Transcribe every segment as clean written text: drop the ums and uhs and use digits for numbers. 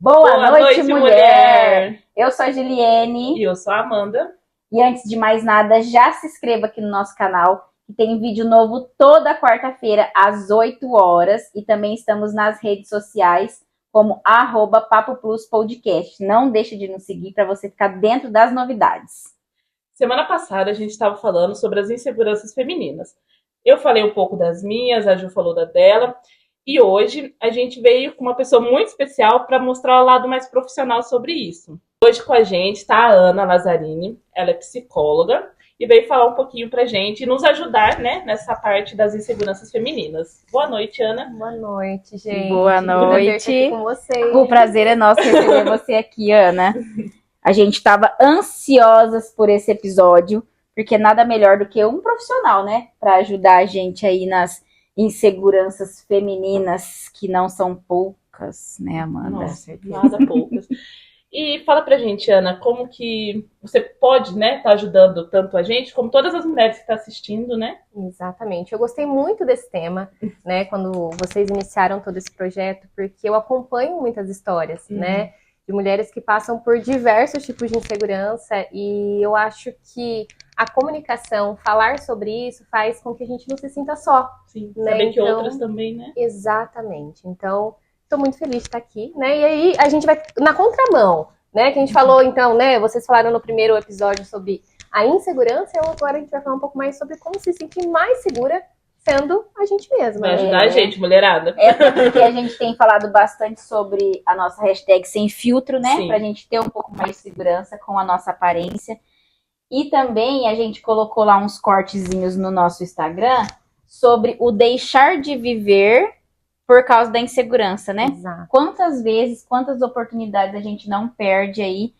Boa noite, mulher! Eu sou a Juliene. E eu sou a Amanda. E antes de mais nada, já se inscreva aqui no nosso canal, que tem vídeo novo toda quarta-feira, às 8 horas. E também estamos nas redes sociais, como @Papo Plus Podcast. Não deixe de nos seguir para você ficar dentro das novidades. Semana passada a gente estava falando sobre as inseguranças femininas. Eu falei um pouco das minhas, a Ju falou da dela. E hoje a gente veio com uma pessoa muito especial para mostrar o lado mais profissional sobre isso. Hoje com a gente está a Ana Lazzarini, ela é psicóloga e veio falar um pouquinho pra gente e nos ajudar, né, nessa parte das inseguranças femininas. Boa noite, Ana. Boa noite, gente. Boa noite. Com vocês. O prazer é nosso receber você aqui, Ana. A gente estava ansiosas por esse episódio, porque nada melhor do que um profissional, né, para ajudar a gente aí nas inseguranças femininas, que não são poucas, né, Amanda? Nossa, nada poucas. E fala pra gente, Ana, como que você pode, né, tá ajudando tanto a gente, como todas as mulheres que estão assistindo, né? Exatamente. Eu gostei muito desse tema, né, quando vocês iniciaram todo esse projeto, porque eu acompanho muitas histórias, né, de mulheres que passam por diversos tipos de insegurança, e eu acho que a comunicação, falar sobre isso, faz com que a gente não se sinta só. Sim, né? saber que Então, outras também, né? Exatamente. Então, estou muito feliz de estar aqui, né? E aí a gente vai na contramão, né? Que a gente falou, então, né? Vocês falaram no primeiro episódio sobre a insegurança, e agora a gente vai falar um pouco mais sobre como se sentir mais segura sendo a gente mesma. Vai ajudar a gente, mulherada. Porque a gente tem falado bastante sobre a nossa hashtag sem filtro, né? Sim. Pra gente ter um pouco mais de segurança com a nossa aparência. E também a gente colocou lá uns cortezinhos no nosso Instagram sobre o deixar de viver por causa da insegurança, né? Exato. Quantas vezes, quantas oportunidades a gente não perde aí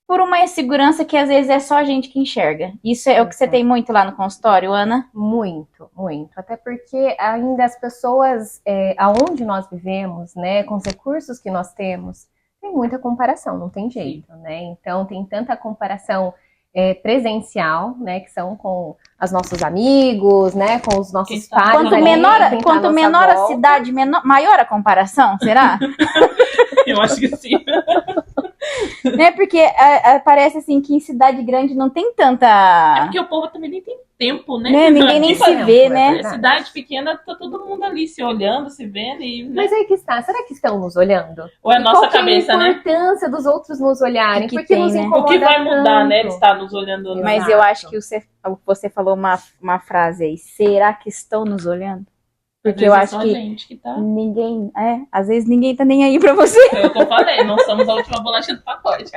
por uma insegurança que às vezes é só a gente que enxerga. Isso é o que você tem muito lá no consultório, Ana? Muito, muito. Até porque ainda as pessoas, aonde nós vivemos, né, com os recursos que nós temos, tem muita comparação, não tem jeito, né? Então tem tanta comparação presencial, né, que são com os nossos amigos, né, com os nossos pais. Quanto menor a cidade, maior a comparação, será? Eu acho que sim. Né, porque parece assim que em cidade grande não tem tanta... É porque o povo também nem tem tempo, né? Ninguém nem se vê, né? Cidade pequena, tá todo mundo ali se olhando, se vendo. E, né? Mas aí que está, será que estão nos olhando? Ou é a nossa cabeça, né? Qual é a importância dos outros nos olharem? Que Porque tem, nos né? incomoda O que vai mudar, tanto. né? De estar nos olhando ou não. Mas eu acho que você falou uma frase aí, será que estão nos olhando? Porque eu acho que tá... ninguém, às vezes ninguém tá nem aí pra você. É o que eu falei, não somos a última bolacha do pacote.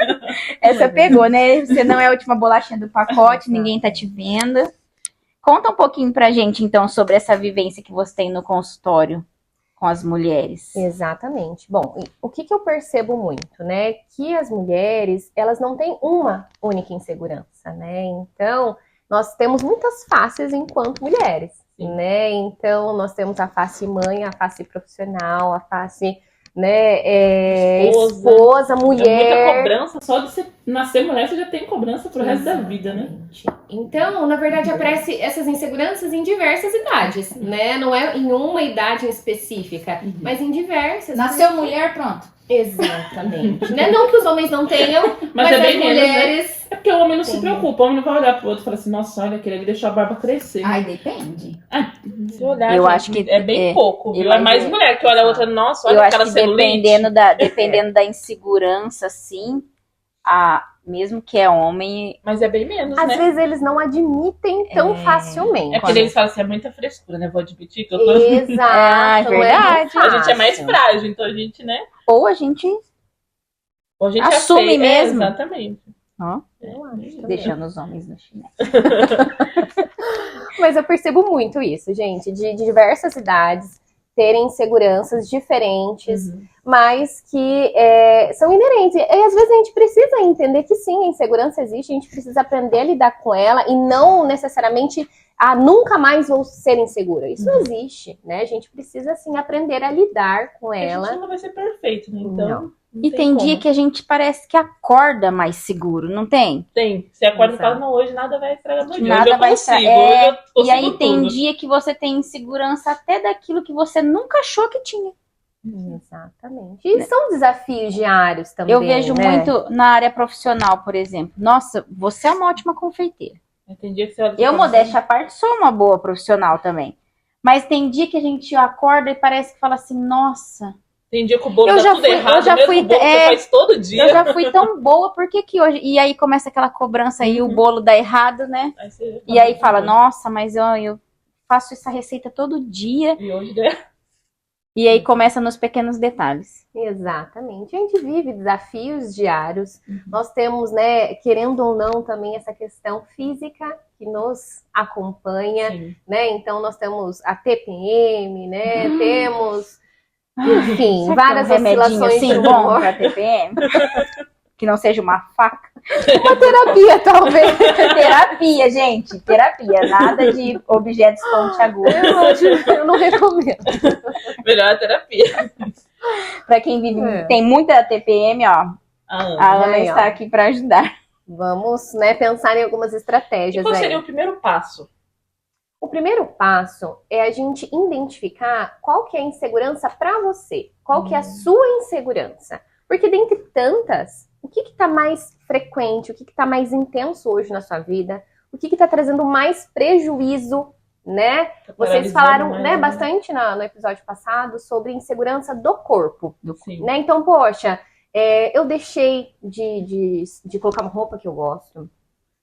Essa pegou, né? Você não é a última bolachinha do pacote, ninguém tá te vendo. Conta um pouquinho pra gente, então, sobre essa vivência que você tem no consultório com as mulheres. Exatamente. Bom, o que eu percebo muito, né? Que as mulheres, elas não têm uma única insegurança, né? Então, nós temos muitas faces enquanto mulheres. Sim. Né? Então, nós temos a face mãe, a face profissional, a face, né, esposa, mulher. Muita cobrança, só de você nascer mulher, você já tem cobrança pro resto da vida, né? Então, na verdade, aparecem essas inseguranças em diversas idades, né? Não é em uma idade em específica, mas em diversas. Nasceu mulher, pronto. Exatamente. Né? Não que os homens não tenham, mas é as bem menos, mulheres... né? É porque o homem não se preocupa, o homem não vai olhar pro outro e falar assim, nossa, olha, aquele ali deixou a barba crescer. Ai, depende. Se olhar, Eu gente, acho que é bem pouco, viu? eu É mais acho- mulher que olha a outra, nossa, olha Eu aquela acho que celulite. dependendo da insegurança, sim, mesmo que é homem, Mas é bem menos, Às né? vezes eles não admitem tão facilmente. É porque eles falam assim, é muita frescura, né? Vou admitir que eu tô... Exato, É verdade. não é A gente é mais fácil. frágil, então a gente, né? ou a gente Ou a gente Assume aceita. mesmo. Exatamente. ó, Eu acho também. deixando os homens no chinelo. Mas eu percebo muito isso, gente, de diversas idades terem inseguranças diferentes, mas que são inerentes. E às vezes a gente precisa entender que sim, a insegurança existe, a gente precisa aprender a lidar com ela e não necessariamente nunca mais vou ser insegura. Isso não existe, né? A gente precisa, assim, aprender a lidar com A gente ela. não vai ser perfeito, né? Então, Não. E tem dia que a gente parece que acorda mais seguro, não tem? Tem. Você acorda e Exato. fala, não, hoje nada vai estragar meu dia. Nada Hoje eu vai consigo. estragar. Hoje eu consigo E aí tem tudo. dia que você tem insegurança até daquilo que você nunca achou que tinha. Exatamente. E são desafios diários também, Eu vejo né? muito na área profissional, por exemplo. Nossa, você é uma ótima confeiteira. Tem dia que você olha e Eu, fala, modéstia à parte, sou uma boa profissional também. Mas tem dia que a gente acorda e parece que fala assim, nossa, tem dia que o bolo Eu tá já tudo fui- errado, eu já mesmo fui- o bolo que você faz todo dia. eu já fui tão boa, por que que hoje... E aí começa aquela cobrança aí, o bolo dá errado, né? Aí você E aí fala, nossa, mas eu faço essa receita todo dia. E hoje, né? E aí começa nos pequenos detalhes. Exatamente. A gente vive desafios diários. Nós temos, né, querendo ou não, também essa questão física que nos acompanha, Sim. né? Então nós temos a TPM, né? Temos, enfim, Sabe várias que é um remedinho oscilações de assim bom humor. pra TPM? Que não seja uma faca. Terapia, talvez. Terapia, gente. Terapia. Nada de objetos pontiagudos. Eu não recomendo. Melhor a terapia. Pra quem vive, É. tem muita TPM, ó. A Ana. A Ana Aí, ó. está aqui pra ajudar. Vamos, né, pensar em algumas E estratégias qual aí. seria o primeiro passo? O primeiro passo é a gente identificar qual que é a insegurança para você, qual que é a sua insegurança. Porque dentre tantas, o que está mais frequente, o que está mais intenso hoje na sua vida, o que está trazendo mais prejuízo, né? Tá Vocês paralisando falaram, mais, né, bastante no episódio passado sobre insegurança do corpo, Sim. né? Então, poxa, eu deixei de colocar uma roupa que eu gosto.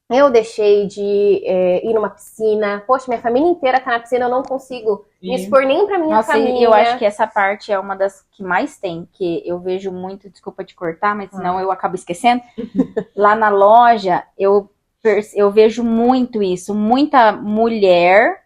Eu deixei de ir numa piscina. Poxa, minha família inteira tá na piscina, eu não consigo me expor nem pra minha Nossa, família. e eu acho que essa parte é uma das que mais tem, que eu vejo muito, desculpa te cortar, mas senão eu acabo esquecendo. Lá na loja, eu vejo muito isso, muita mulher,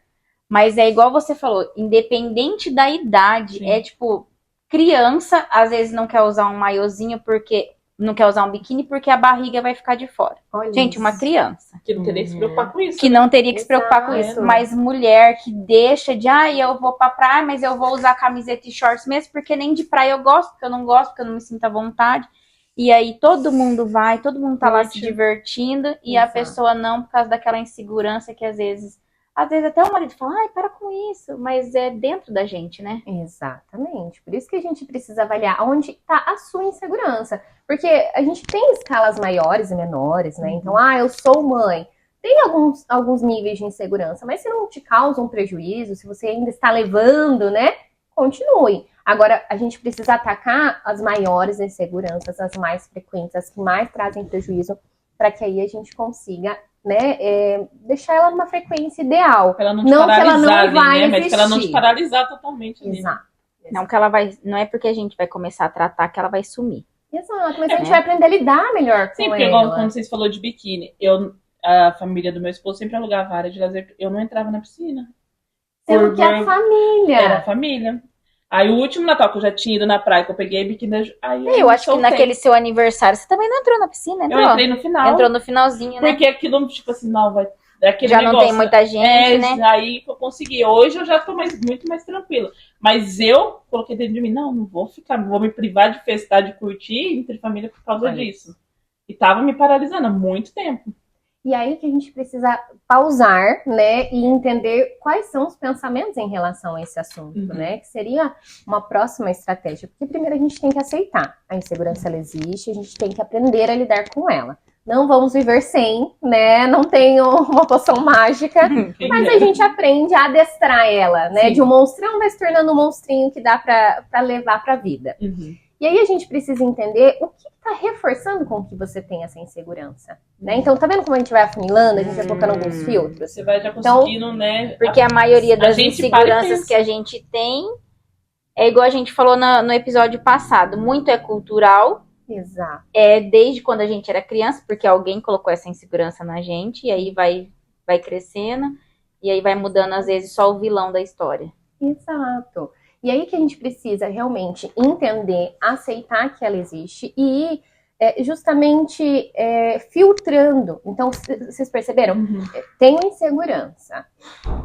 mas é igual você falou, independente da idade, Sim. é tipo, criança, às vezes não quer usar um maiozinho porque não quer usar um biquíni porque a barriga vai ficar de fora. Olha Gente, isso. uma criança Que não teria que se preocupar com isso. que não teria que se preocupar com isso, Exato. mas mulher que deixa de, eu vou pra praia, mas eu vou usar camiseta e shorts mesmo, porque nem de praia eu gosto, porque eu não gosto, porque eu não me sinto à vontade. E aí todo mundo vai, todo mundo tá lá se divertindo, e a Exato. pessoa não, por causa daquela insegurança que às vezes até o marido fala, para com isso, mas é dentro da gente, né? Exatamente. Por isso que a gente precisa avaliar onde está a sua insegurança. Porque a gente tem escalas maiores e menores, né? Então, eu sou mãe. Tem alguns níveis de insegurança, mas se não te causa um prejuízo, se você ainda está levando, né? Continue. Agora, a gente precisa atacar as maiores inseguranças, as mais frequentes, as que mais trazem prejuízo, para que aí a gente consiga, né, deixar ela numa frequência ideal. Pra ela não te Não que ela paralisar não ali, vai né? Mas pra ela não te existir. paralisar totalmente ali. Exato. Não que ela vai, não é porque a gente vai começar a tratar que ela vai sumir. Exato, mas a gente vai aprender a lidar melhor com Sim, porque igual ela. quando vocês falou de biquíni, a família do meu esposo sempre alugava área de lazer, eu não entrava na piscina. Sendo que a família. Era a família. Aí o último Natal que eu já tinha ido na praia, que eu peguei biquíni, aí Eu acho que soltei. naquele seu aniversário, você também não entrou na piscina, entrou? Eu entrei no final. Entrou no finalzinho, né? Porque aquilo, tipo assim, não, vai... É aquele Já negócio, não tem muita gente, né? Aí eu consegui. Hoje eu já tô muito mais tranquila. Mas eu coloquei dentro de mim, não vou vou me privar de festar, de curtir entre família por causa disso. E tava me paralisando há muito tempo. E aí que a gente precisa pausar, né, e entender quais são os pensamentos em relação a esse assunto, né, que seria uma próxima estratégia. Porque primeiro a gente tem que aceitar a insegurança, ela existe, a gente tem que aprender a lidar com ela. Não vamos viver sem, né, não tem uma poção mágica, mas a gente aprende a adestrar ela, né, Sim. de um monstrão vai se tornando um monstrinho que dá pra levar pra vida. E aí a gente precisa entender o que está reforçando com que você tem essa insegurança, né? Então, tá vendo como a gente vai afunilando, a gente vai colocando alguns filtros? Você vai já conseguindo, né? Porque a maioria das gente para e inseguranças pensa. que a gente tem é igual a gente falou no episódio passado. Muito é cultural, Exato. é desde quando a gente era criança, porque alguém colocou essa insegurança na gente, e aí vai crescendo, e aí vai mudando, às vezes, só o vilão da história. Exato. E aí que a gente precisa realmente entender, aceitar que ela existe e ir justamente filtrando. Então, vocês perceberam? Tenho insegurança.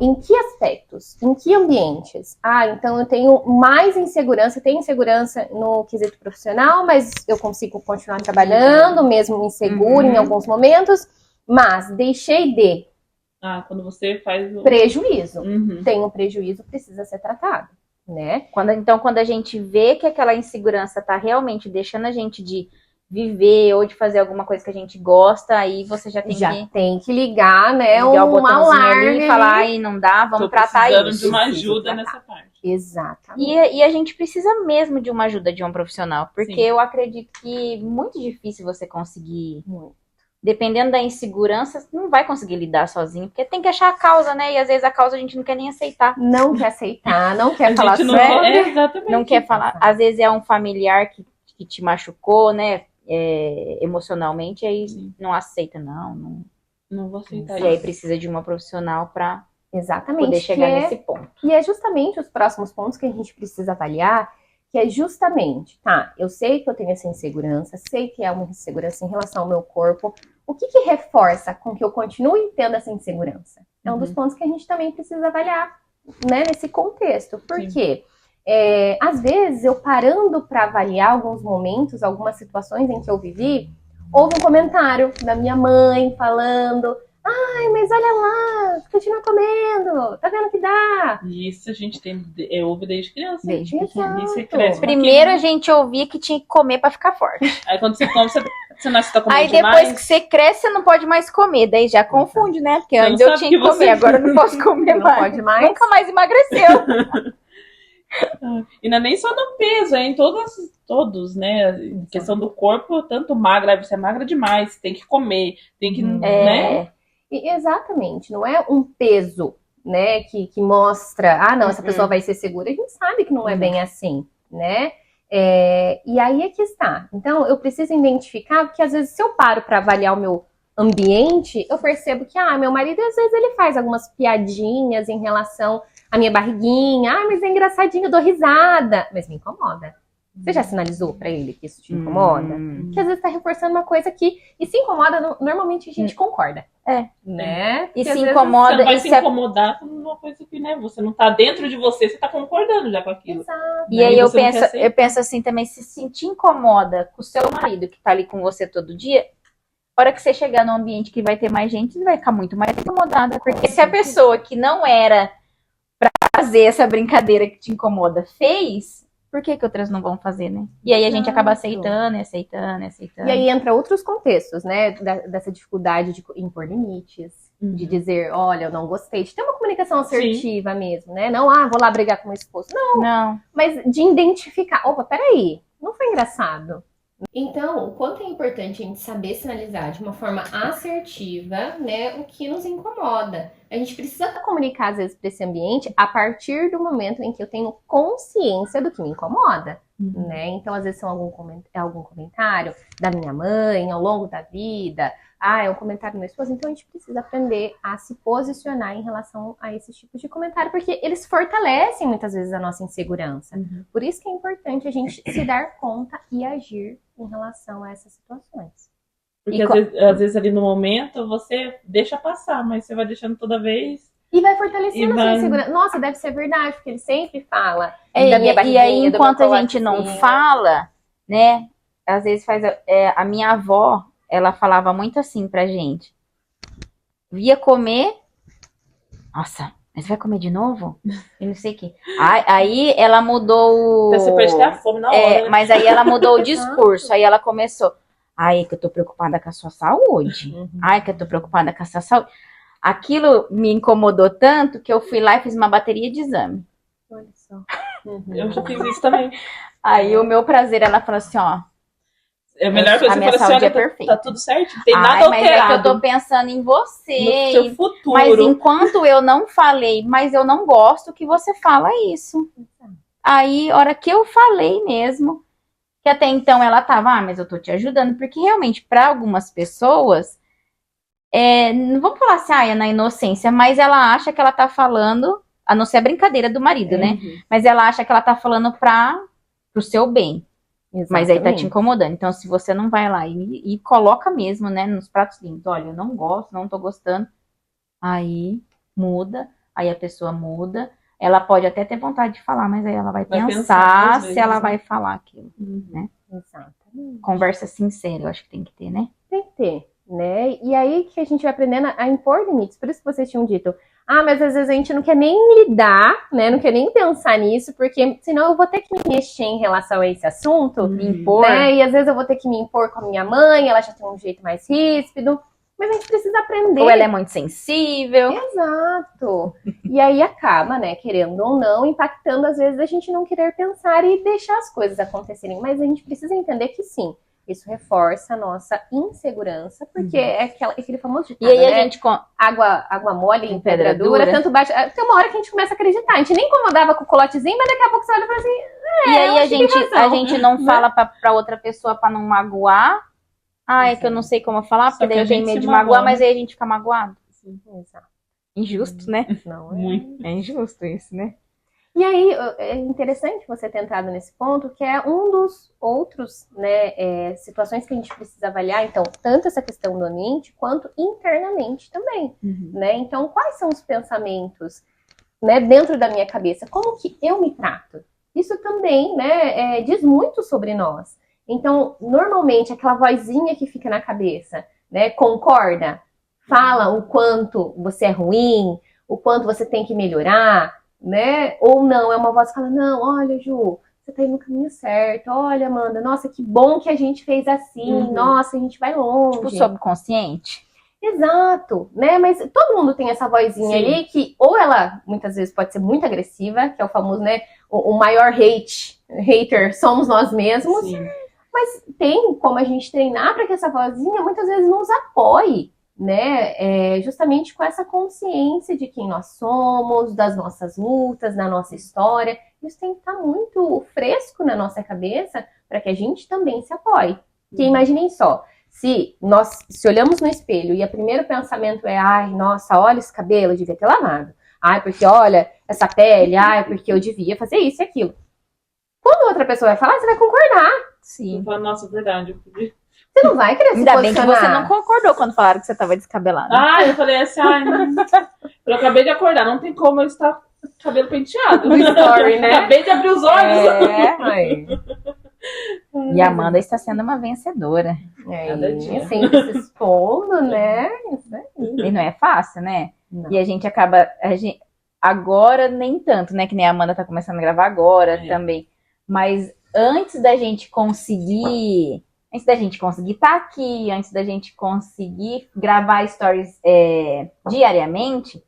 Em que aspectos? Em que ambientes? Então eu tenho mais insegurança. Tenho insegurança no quesito profissional, mas eu consigo continuar trabalhando, mesmo insegura em alguns momentos. Mas deixei de quando você faz o prejuízo. Uhum. Tem um prejuízo, precisa ser tratado. né? Então, quando a gente vê que aquela insegurança tá realmente deixando a gente de viver ou de fazer alguma coisa que a gente gosta, aí você já tem que ligar, né? Ligar o botãozinho alarme ali e falar, ai, não dá, vamos tratar precisando isso. de uma ajuda nessa parte. Exatamente. E a gente precisa mesmo de uma ajuda de um profissional, porque Sim. eu acredito que é muito difícil você conseguir, dependendo da insegurança, não vai conseguir lidar sozinho, porque tem que achar a causa, né? E às vezes a causa a gente não quer nem aceitar. Não quer aceitar, não quer A falar gente não sobre. quer, exatamente. Não quer falar. Às vezes é um familiar que te machucou, né? Emocionalmente, aí não aceita, não vou aceitar e aí isso. precisa de uma profissional para Exatamente. poder chegar nesse ponto. E é justamente os próximos pontos que a gente precisa avaliar, que é justamente, tá, eu sei que eu tenho essa insegurança, sei que é uma insegurança em relação ao meu corpo, o que reforça com que eu continue tendo essa insegurança? É um dos pontos que a gente também precisa avaliar, né, nesse contexto. Por quê? Às vezes, eu parando para avaliar alguns momentos, algumas situações em que eu vivi, houve um comentário da minha mãe falando: ai, mas olha lá, continua comendo, tá vendo que dá? Isso a gente ouve desde criança. Desde pequeno. Você cresce Primeiro a gente ouvia que tinha que comer para ficar forte. Aí quando você come, você não está comendo Aí depois demais. que você cresce, você não pode mais comer. Daí já confunde, né? Porque Você antes não eu sabe tinha que que você- comer, agora eu não posso comer Não mais. pode mais. Nunca mais emagreceu. E não é nem só no peso, é em todos, né? Em questão do corpo, tanto magra, você é magra demais, tem que comer, tem que, né? Exatamente, não é um peso, né, que mostra, não, essa pessoa vai ser segura. A gente sabe que não é bem assim, né? E aí é que está. Então, eu preciso identificar, porque às vezes se eu paro para avaliar o meu ambiente, eu percebo que, meu marido, às vezes ele faz algumas piadinhas em relação à minha barriguinha. Mas é engraçadinho, eu dou risada. Mas me incomoda. Você já sinalizou para ele que isso te incomoda? Que às vezes tá reforçando uma coisa que... E se incomoda, normalmente a gente concorda. Né? E Porque se às vezes incomoda. Você não vai e se se a- incomodar com uma coisa que, né? Você não tá dentro de você, você tá concordando já com aquilo. Exato. E aí você não quer aceitar. eu penso assim também, se sentir incomoda com o seu marido que tá ali com você todo dia, a hora que você chegar num ambiente que vai ter mais gente, você vai ficar muito mais incomodada. Porque se a pessoa que não era pra fazer essa brincadeira que te incomoda fez, por que outras não vão fazer, né? E aí a gente acaba aceitando. E aí entra outros contextos, né? Dessa dificuldade de impor limites, de dizer, olha, eu não gostei, de ter uma comunicação assertiva mesmo, né? Não, vou lá brigar com o meu esposo. Não. Mas de identificar, opa, peraí, não foi engraçado. Então, o quanto é importante a gente saber sinalizar de uma forma assertiva, né, o que nos incomoda. A gente precisa Comunicar, às vezes, para esse ambiente a partir do momento em que eu tenho consciência do que me incomoda, né? Então, às vezes, são algum comentário da minha mãe ao longo da vida, é um comentário do meu esposo. Então, a gente precisa aprender a se posicionar em relação a esses tipos de comentário, porque eles fortalecem, muitas vezes, a nossa insegurança. Por isso que é importante a gente se dar conta e agir em relação a essas situações. Porque às vezes ali no momento você deixa passar, mas você vai deixando toda vez. E vai fortalecendo a sua insegurança. Nossa, deve ser verdade, porque ele sempre fala. E aí, enquanto a gente não fala, né? Às vezes a minha avó, ela falava muito assim pra gente. Via comer. Nossa, mas você vai comer de novo? Eu não sei o que. Aí ela mudou Você pode ter a fome na hora. Né? Mas aí ela mudou o discurso. Aí ela começou. Ai, que eu tô preocupada com a sua saúde. Ai, que eu tô preocupada com a sua saúde. Aquilo me incomodou tanto que eu fui lá e fiz uma bateria de exame. Olha só. Eu já fiz isso também. Aí o meu prazer, ela falou assim, É a melhor coisa a que minha você saúde fala, é perfeita. Tá tudo certo, não tem nada mas alterado. é que eu tô pensando em você. No seu futuro. Mas enquanto eu não falei, mas eu não gosto que você fala isso. Aí, hora que eu falei mesmo, que até então ela tava, mas eu tô te ajudando, porque realmente, para algumas pessoas, não vamos falar assim, é na inocência, mas ela acha que ela tá falando, a não ser a brincadeira do marido, né? Mas ela acha que ela tá falando pro seu bem. Exatamente. Mas aí tá te incomodando. Então, se você não vai lá e coloca mesmo, né, nos pratos limpos, olha, eu não gosto, não tô gostando, aí muda, aí a pessoa muda. Ela pode até ter vontade de falar, mas aí ela vai pensar se ela vai falar aquilo, né? Exatamente. Conversa sincera, eu acho que tem que ter, né? Tem que ter, né? E aí que a gente vai aprendendo a impor limites. Por isso que vocês tinham dito, Ah, mas às vezes a gente não quer nem lidar, né? Não quer nem pensar nisso, porque senão eu vou ter que me mexer em relação a esse assunto, Impor. né? E às vezes eu vou ter que me impor com a minha mãe, ela já tem um jeito mais ríspido. Mas a gente precisa aprender. Ou ela é muito sensível. Exato. E aí acaba, né, querendo ou não, impactando às vezes a gente não querer pensar e deixar as coisas acontecerem. Mas a gente precisa entender que sim, isso reforça a nossa insegurança, porque é aquele famoso ditado, E aí né? a gente... Água mole em Pedra pedra dura, dura. tanto bate... Tem uma hora que a gente começa a acreditar. A gente nem incomodava com o colotezinho, mas daqui a pouco você olha e fala assim, E aí eu a acho que tem gente, razão, não né? fala pra outra pessoa pra não magoar. Ah, é que eu não sei como falar, Só porque que daí a eu tenho gente medo se de magoar, magoa, mas aí a gente fica magoado. Exato. Injusto, né? Não é? Muito. É injusto isso, né? E aí, é interessante você ter entrado nesse ponto, que é um dos outros, né, situações que a gente precisa avaliar, então, tanto essa questão do ambiente, quanto internamente também, né? Então, quais são os pensamentos, né, dentro da minha cabeça? Como que eu me trato? Isso também, né, diz muito sobre nós. Então, normalmente, aquela vozinha que fica na cabeça, né, concorda? Fala o quanto você é ruim, o quanto você tem que melhorar, né? Ou não, é uma voz que fala, não, olha, Ju, você tá indo no caminho certo. Olha, Amanda, nossa, que bom que a gente fez assim. Nossa, a gente vai longe. Tipo, subconsciente. Exato, né? Mas todo mundo tem essa vozinha Sim. ali que, ou ela, muitas vezes, pode ser muito agressiva, que é o famoso, né? O maior hater somos nós mesmos. Sim. Mas tem como a gente treinar para que essa vozinha muitas vezes nos apoie, né? Justamente com essa consciência de quem nós somos, das nossas lutas, da nossa história. Isso tem que estar muito fresco na nossa cabeça para que a gente também se apoie. Porque imaginem só, se olhamos no espelho e o primeiro pensamento é, ai, nossa, olha esse cabelo, eu devia ter lavado. Ai, porque olha essa pele, ai, porque eu devia fazer isso e aquilo. Quando outra pessoa vai falar, você vai concordar. Eu Sim. falo, nossa, verdade. Eu podia... Você não vai querer se Ainda bem que posicionar. você não concordou quando falaram que você tava descabelada. Ah, eu falei assim, eu acabei de acordar, não tem como eu estar com o cabelo penteado. Do story, né? Acabei de abrir os olhos. Ai. E a Amanda está sendo uma vencedora. Cada dia. Sempre se expondo, né? Isso aí. E não é fácil, né? Não. E a gente acaba... agora nem tanto, né? Que nem a Amanda tá começando a gravar agora também. Mas antes da gente conseguir estar aqui, antes da gente conseguir gravar stories diariamente,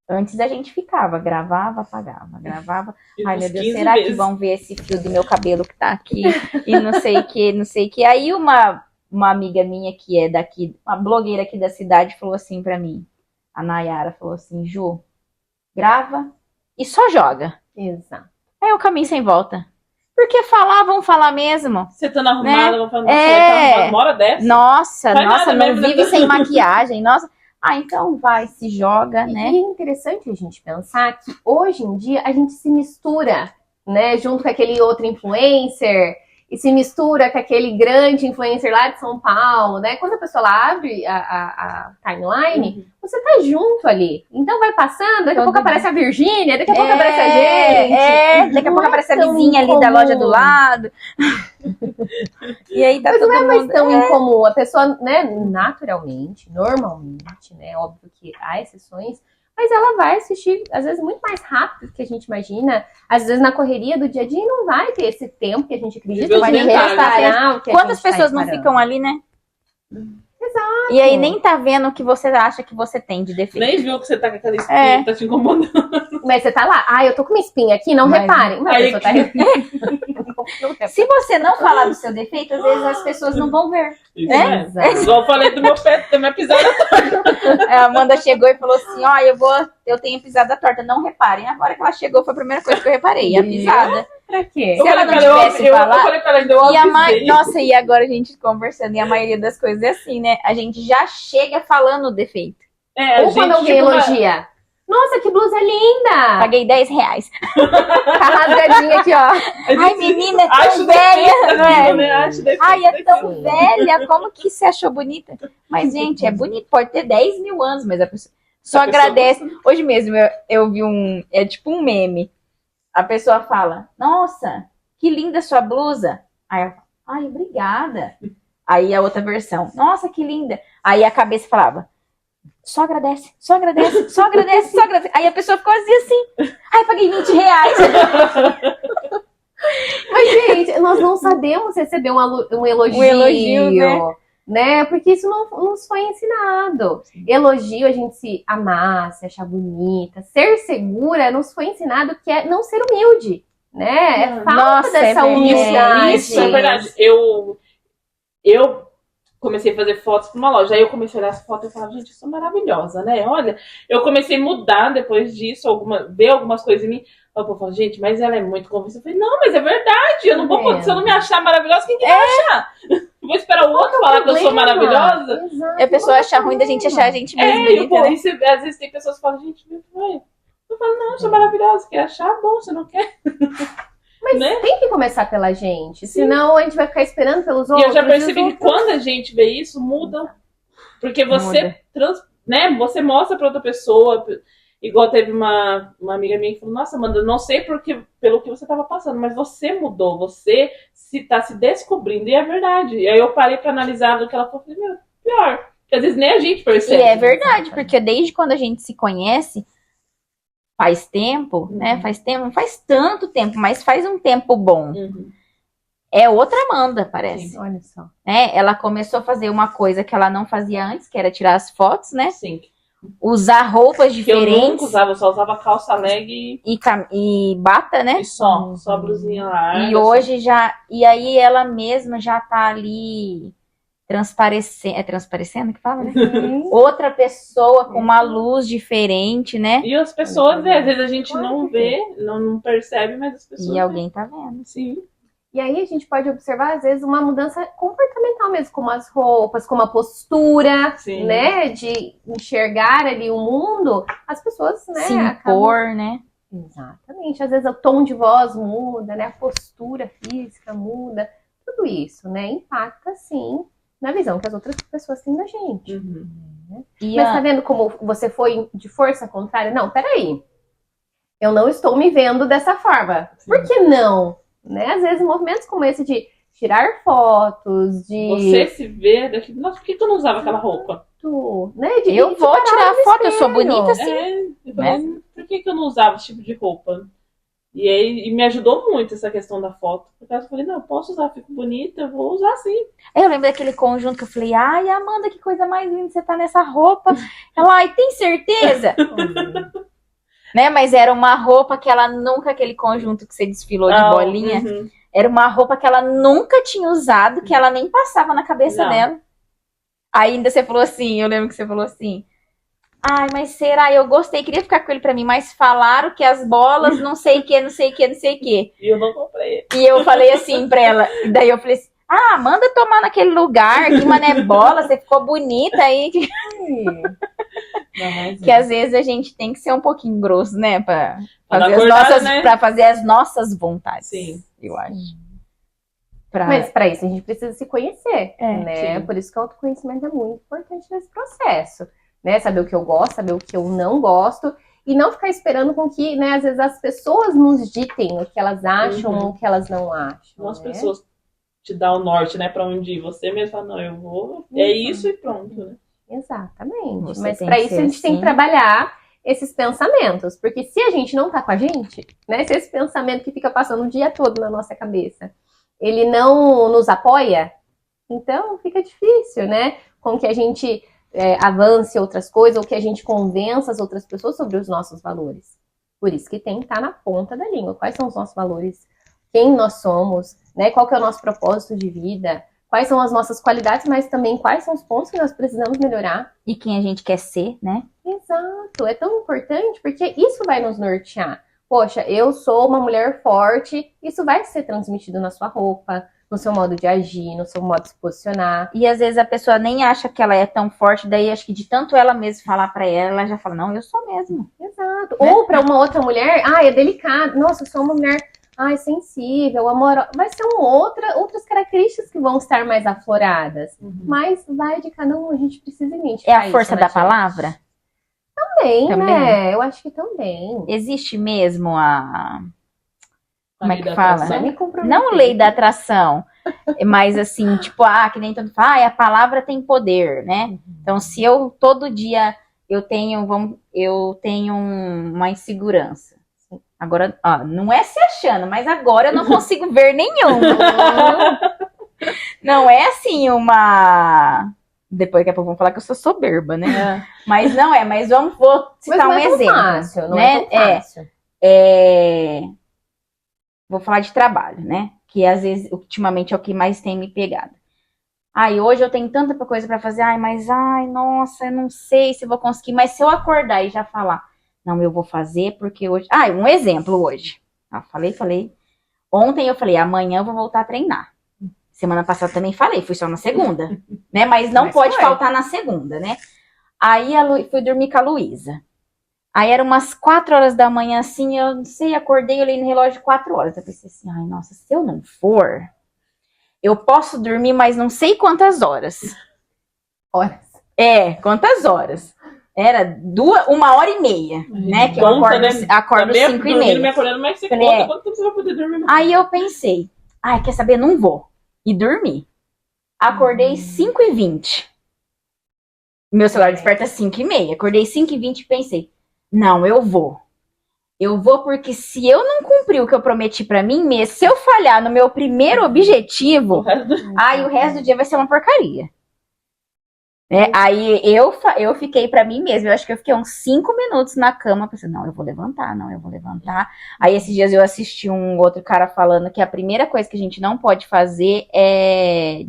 antes a gente ficava, gravava, apagava, gravava. Ai, meu Deus, será que vão ver esse fio do meu cabelo que tá aqui? E não sei o que, não sei o que. Aí uma amiga minha que é daqui, uma blogueira aqui da cidade, falou assim pra mim, a Nayara falou assim, Ju, grava e só joga. Exato. Aí eu caminho sem volta. Porque vão falar mesmo. Você tá arrumada, eu vou falar, nossa, É. tá arrumada uma hora dessa. Nossa, Faz nada não mesmo, né? vive sem maquiagem. Nossa. Ah, então vai, se joga, né? E é interessante a gente pensar que hoje em dia a gente se mistura, né? Junto com aquele outro influencer e se mistura com aquele grande influencer lá de São Paulo, né? Quando a pessoa lá abre a timeline, você tá junto ali. Então vai passando, daqui a pouco aparece a Virgínia, daqui a pouco aparece a gente. Daqui a Não pouco é aparece a tão vizinha ali da incomum. loja do lado. E aí tá Mas todo não é mais mundo... tão incomum. A pessoa, né, naturalmente, normalmente, né, óbvio que há exceções, mas ela vai assistir, às vezes, muito mais rápido do que a gente imagina. Às vezes, na correria do dia a dia, não vai ter esse tempo que a gente acredita, Ver vai os nem detalhes. reparar o que a Quantas gente tá pessoas não reparando. ficam ali, né? Exato. E aí nem tá vendo o que você acha que você tem de defeito. Nem viu que você tá com aquela espinha que tá te incomodando. Mas você tá lá, eu tô com uma espinha aqui, não Mas- reparem. Mas a Aí pessoa tá não repara. Se você não falar do seu defeito, às vezes as pessoas não vão ver. Isso, É? né? Exato. Igual eu falei do meu pé, da minha pisada. A Amanda chegou e falou assim, eu tenho pisada torta, não reparem. Agora que ela chegou, foi a primeira coisa que eu reparei, a pisada. Pra quê? Se ela não falei pra tivesse eu falado- falei pra ela, eu E avisei. Nossa, e agora a gente conversando, e a maioria das coisas é assim, né? A gente já chega falando o defeito. É, Ou quando alguém tipo, elogia. Nossa, que blusa linda! Paguei R$10. Tá rasgadinha aqui, ó. Ai, menina, é acho tão velha, defeito daquilo, velho. né? Acho defeito Ai, é tão Sim. velha, como que você achou bonita? Mas, gente, é bonito, pode ter 10 mil anos, mas a pessoa só A pessoa agradece. Hoje mesmo eu vi é tipo um meme. A pessoa fala, nossa, que linda sua blusa. Aí eu falo, ai, obrigada. Aí a outra versão, nossa, que linda. Aí a cabeça falava, só agradece, só agradece, só agradece, só agradece. Aí a pessoa ficou assim. Ai, paguei R$20. Mas, gente, nós não sabemos receber um elogio. Um elogio, né? Porque isso não nos foi ensinado. Elogio, a gente se amar, se achar bonita. Ser segura nos foi ensinado que é não ser humilde, né? É falta Nossa, dessa é verdade. humildade. Isso é verdade. Eu comecei a fazer fotos para uma loja. Aí eu comecei a olhar as fotos e falava, gente, isso é maravilhosa, né? Olha, eu comecei a mudar depois disso, ver algumas coisas em mim. Aí eu falo, gente, mas ela é muito convencida. Eu falei, não, mas é verdade. Eu não vou, se eu não me achar maravilhosa, quem que vai achar? Eu vou esperar o outro falar que eu sou maravilhosa? Exato. E a pessoa acha ruim da gente achar a gente mesmo E o bonita, né? povo, às vezes tem pessoas que falam, gente, eu falo, não, eu sou maravilhosa. Quer achar? Bom, você não quer? Mas né? tem que começar pela gente, Sim. senão a gente vai ficar esperando pelos E outros. eu já percebi os que quando a gente vê isso, muda. Porque você, você mostra pra outra pessoa. Igual teve uma amiga minha que falou, nossa, Amanda, não sei pelo que você estava passando, mas você mudou, você tá se descobrindo, e é verdade. E aí eu parei pra analisar do que ela falou, falei, meu, pior. Porque às vezes nem a gente E percebe. é verdade, porque desde quando a gente se conhece, faz tempo, né? Faz tempo, não faz tanto tempo, mas faz um tempo bom. Uhum. É outra Amanda, parece. Sim. Olha só. Né? Ela começou a fazer uma coisa que ela não fazia antes, que era tirar as fotos, né? Sim. Usar roupas Que eu nunca diferentes usava, eu só usava calça leg e bata, né? e só a blusinha larga. E hoje já. E aí ela mesma já tá ali transparecendo. É transparecendo que fala, né? Outra pessoa com uma luz diferente, né? E as pessoas, às vezes a gente não vê, não percebe, mas as pessoas. E alguém tá vendo. Sim. E aí a gente pode observar, às vezes, uma mudança comportamental mesmo, como as roupas, como a postura, Sim. né? De enxergar ali o mundo, as pessoas, né? Se impor, né? Exatamente. Às vezes o tom de voz muda, né? A postura física muda. Tudo isso, né? Impacta, sim, na visão que as outras pessoas têm da gente. Uhum. E Mas tá vendo como você foi de força contrária? Não, peraí. Eu não estou me vendo dessa forma. Sim. Por que não? Né? Às vezes movimentos como esse de tirar fotos, de... Você se vê daqui. Nossa, por que eu não usava aquela roupa? né? De eu vou parar tirar no foto, eu sou espelho. bonita assim. Eu falei, por que eu não usava esse tipo de roupa? E aí me ajudou muito essa questão da foto. Porque eu falei, não, eu posso usar, fico bonita, eu vou usar sim. Aí eu lembro daquele conjunto que eu falei, ai, Amanda, que coisa mais linda, você tá nessa roupa. Ela, ai, tem certeza? Né? Mas era uma roupa que ela nunca, aquele conjunto que você desfilou de bolinha, era uma roupa que ela nunca tinha usado, que ela nem passava na cabeça dela. Aí ainda você falou assim, eu lembro que você falou assim, ai, mas será? Eu gostei, queria ficar com ele pra mim, mas falaram que as bolas não sei o que, não sei o que, não sei o que. E eu não comprei. E eu falei assim pra ela, e daí eu falei assim, ah, manda tomar naquele lugar, que mané bola, você ficou bonita aí. Que às vezes a gente tem que ser um pouquinho grosso, né? Pra fazer as nossas vontades. Sim. Eu acho. Mas para isso a gente precisa se conhecer, né? Sim. Por isso que o autoconhecimento é muito importante nesse processo, né? Saber o que eu gosto, saber o que eu não gosto e não ficar esperando com que, né, às vezes as pessoas nos ditem o que elas acham ou o que elas não acham. As né? pessoas te dão o norte, né, pra onde ir. Você mesmo fala, não, eu vou, é isso e pronto, né? Exatamente. Você Mas tem para que isso ser a gente tem que assim. trabalhar esses pensamentos, porque se a gente não tá com a gente, né, se esse pensamento que fica passando o dia todo na nossa cabeça, ele não nos apoia, então fica difícil, né, com que a gente avance outras coisas ou que a gente convença as outras pessoas sobre os nossos valores. Por isso que tem que estar na ponta da língua. Quais são os nossos valores? Quem nós somos? Né? Qual que é o nosso propósito de vida? Quais são as nossas qualidades, mas também quais são os pontos que nós precisamos melhorar? E quem a gente quer ser, né? Exato, é tão importante porque isso vai nos nortear. Poxa, eu sou uma mulher forte, isso vai ser transmitido na sua roupa, no seu modo de agir, no seu modo de se posicionar. E às vezes a pessoa nem acha que ela é tão forte, daí acho que de tanto ela mesma falar pra ela, ela já fala, não, eu sou mesmo. Exato. Ou para uma outra mulher, é delicado, nossa, eu sou uma mulher sensível, amorosa. Vai ser outras características que vão estar mais afloradas. Mas vai de cada um, a gente precisa identificar. É a força da palavra? Também, né? Eu acho que também. Existe mesmo a... Como é que fala? Atração. Não lei da atração, mas assim, tipo, que nem tanto fala, a palavra tem poder, né? Então, se eu todo dia eu tenho uma insegurança. Agora, ó, não é se achando, mas agora eu não consigo ver nenhuma. Não é assim uma... Depois daqui a pouco vão falar que eu sou soberba, né? Mas não é, mas vou citar um exemplo. Fácil, não né? é tão fácil. Vou falar de trabalho, né? Que às vezes, ultimamente, é o que mais tem me pegado. Ai, hoje eu tenho tanta coisa pra fazer. Ai, nossa, eu não sei se eu vou conseguir. Mas se eu acordar e já falar, não, eu vou fazer porque hoje... um exemplo hoje. Falei. Ontem eu falei, amanhã eu vou voltar a treinar. Semana passada também falei, fui só na segunda, né? Mas não pode faltar na segunda, né? Aí fui dormir com a Luísa. Aí eram umas 4 horas da manhã, assim, eu não sei, acordei, olhei no relógio 4 horas. Eu pensei assim, ai, nossa, se eu não for, eu posso dormir mais não sei quantas horas. Horas? Quantas horas? Era 1h30, né? Que eu acordo 5h30. Me acordando, mas você conta quanto você vai poder dormir? Aí eu pensei, quer saber? Não vou. E dormi. Acordei 5h20. Meu celular desperta 5h30. Acordei 5h20 e pensei, não, eu vou. Eu vou porque se eu não cumprir o que eu prometi pra mim mesmo, se eu falhar no meu primeiro objetivo, o resto do dia vai ser uma porcaria. Aí eu fiquei pra mim mesma, eu acho que eu fiquei uns 5 minutos na cama, pensando, não, eu vou levantar. Aí esses dias eu assisti um outro cara falando que a primeira coisa que a gente não pode fazer é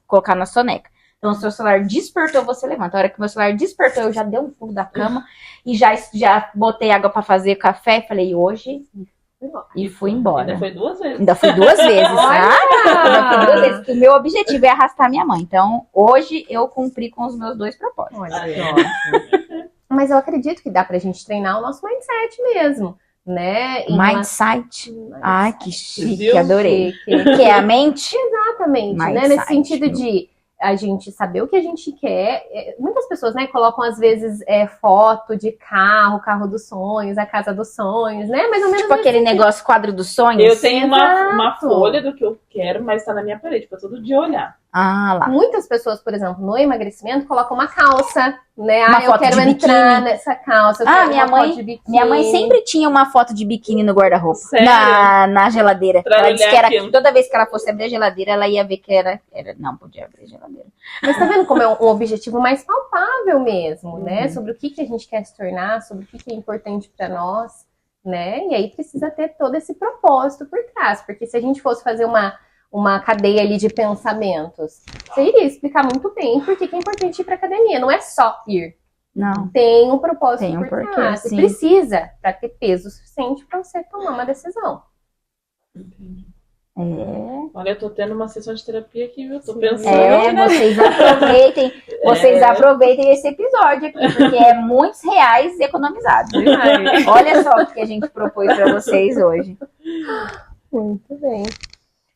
colocar na soneca. Então, se o seu celular despertou, você levanta. A hora que meu celular despertou, eu já dei um pulo da cama e já botei água pra fazer café e falei, hoje... E fui embora. Ainda foi 2 vezes. Ainda fui 2 vezes, sabe? O meu objetivo é arrastar minha mãe. Então, hoje eu cumpri com os meus 2 propósitos. Mas eu acredito que dá pra gente treinar o nosso mindset mesmo, né? Mindset? Ai, que chique, adorei. Que é a mente? Exatamente, né? Nesse sentido de a gente saber o que a gente quer. Muitas pessoas, né, colocam às vezes foto de carro dos sonhos, a casa dos sonhos, né? Mais ou menos tipo aquele negócio quadro dos sonhos. Eu tenho uma folha do que eu quero, mas tá na minha parede pra todo dia olhar. Lá. Muitas pessoas, por exemplo, no emagrecimento, colocam uma calça, né? Uma foto eu quero entrar nessa calça. Eu quero minha mãe sempre tinha uma foto de biquíni no guarda-roupa. Na geladeira. Ela disse que era toda vez que ela fosse abrir a geladeira, ela ia ver que era... Não podia abrir a geladeira. Mas tá vendo como é um objetivo mais palpável mesmo, né? Sobre o que a gente quer se tornar, sobre o que é importante para nós, né? E aí precisa ter todo esse propósito por trás. Porque se a gente fosse fazer uma cadeia ali de pensamentos, você iria explicar muito bem por que é importante ir para academia. Não é só ir. Não. Tem um propósito Tem um por porquê, trás. sim. Você precisa para ter peso suficiente para você tomar uma decisão. Olha, eu tô tendo uma sessão de terapia aqui, viu? Tô pensando. Vocês aproveitem esse episódio aqui, porque é muitos reais economizados. Olha só o que a gente propôs para vocês hoje. Muito bem.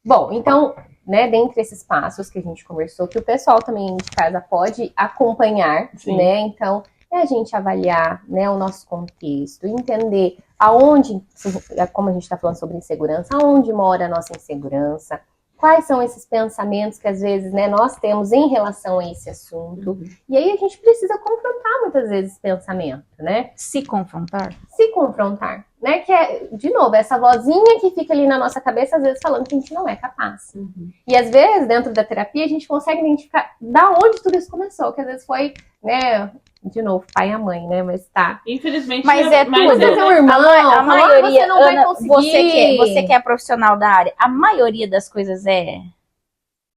Bom, então, né, dentre esses passos que a gente conversou, que o pessoal também de casa pode acompanhar, né? Então, é a gente avaliar, né, o nosso contexto, entender aonde, como a gente está falando sobre insegurança, aonde mora a nossa insegurança, quais são esses pensamentos que às vezes, né, nós temos em relação a esse assunto. E aí a gente precisa confrontar muitas vezes esse pensamento, né? Se confrontar, né? Que é, de novo, essa vozinha que fica ali na nossa cabeça, às vezes falando que a gente não é capaz. E às vezes, dentro da terapia, a gente consegue identificar da onde tudo isso começou, que às vezes foi, né, de novo, pai e a mãe, né? Mas tá. Infelizmente, mas é tudo. Você tem um irmão, a maioria, você não vai conseguir. Você que é profissional da área, a maioria das coisas é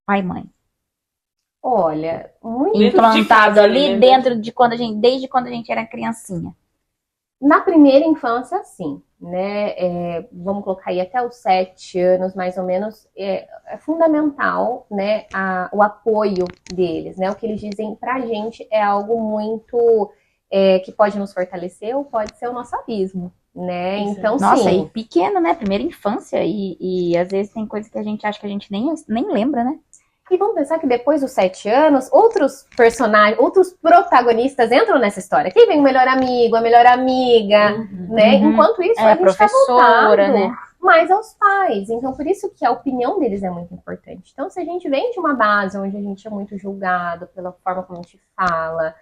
pai e mãe. Olha, muito implantado ali dentro de desde quando a gente era criancinha. Na primeira infância, sim, né? Vamos colocar aí até os 7 anos, mais ou menos, é fundamental, né? O apoio deles, né? O que eles dizem pra gente é algo muito que pode nos fortalecer ou pode ser o nosso abismo, né? Então, nossa, sim. E pequeno, né? Primeira infância e às vezes tem coisas que a gente acha que a gente nem lembra, né? E vamos pensar que depois dos 7 anos, outros personagens, outros protagonistas entram nessa história. Quem vem o melhor amigo, a melhor amiga, né? Enquanto isso, a gente tá voltado, né? mais aos pais. Então, por isso que a opinião deles é muito importante. Então, se a gente vem de uma base onde a gente é muito julgado pela forma como a gente fala,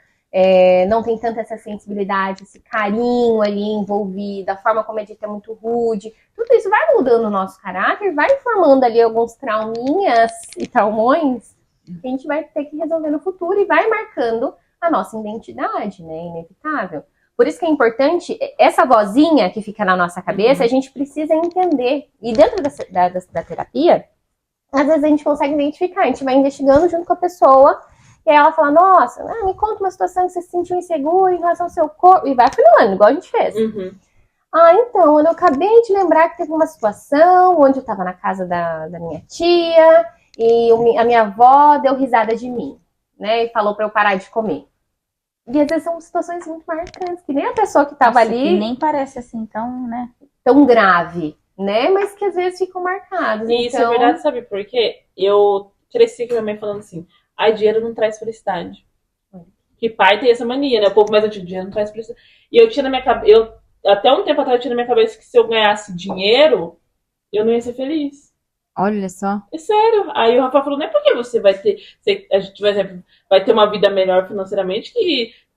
não tem tanta essa sensibilidade, esse carinho ali envolvido, a forma como é dita é muito rude. Tudo isso vai mudando o nosso caráter, vai formando ali alguns trauminhas e traumões que a gente vai ter que resolver no futuro e vai marcando a nossa identidade, né? Inevitável. Por isso que é importante, essa vozinha que fica na nossa cabeça, a gente precisa entender. E dentro da terapia, às vezes a gente consegue identificar, a gente vai investigando junto com a pessoa, e aí ela fala, nossa, me conta uma situação que você se sentiu inseguro em relação ao seu corpo, e vai funilando, igual a gente fez. Então, eu acabei de lembrar que teve uma situação onde eu estava na casa da minha tia, e a minha avó deu risada de mim, né, e falou para eu parar de comer. E às vezes são situações muito marcantes, que nem a pessoa que estava ali... Que nem parece assim tão, né? Tão grave, né? Mas que às vezes ficam marcados. E isso é verdade, sabe por quê? Eu cresci com a minha mãe falando assim, dinheiro não traz felicidade. Que pai tem essa mania, né? O povo mais antigo, dinheiro não traz felicidade. E eu tinha na minha cabeça, até um tempo atrás eu tinha na minha cabeça que se eu ganhasse dinheiro, eu não ia ser feliz. Olha só. É sério. Aí o Rafa falou, não é porque você vai ter, a gente vai ter uma vida melhor financeiramente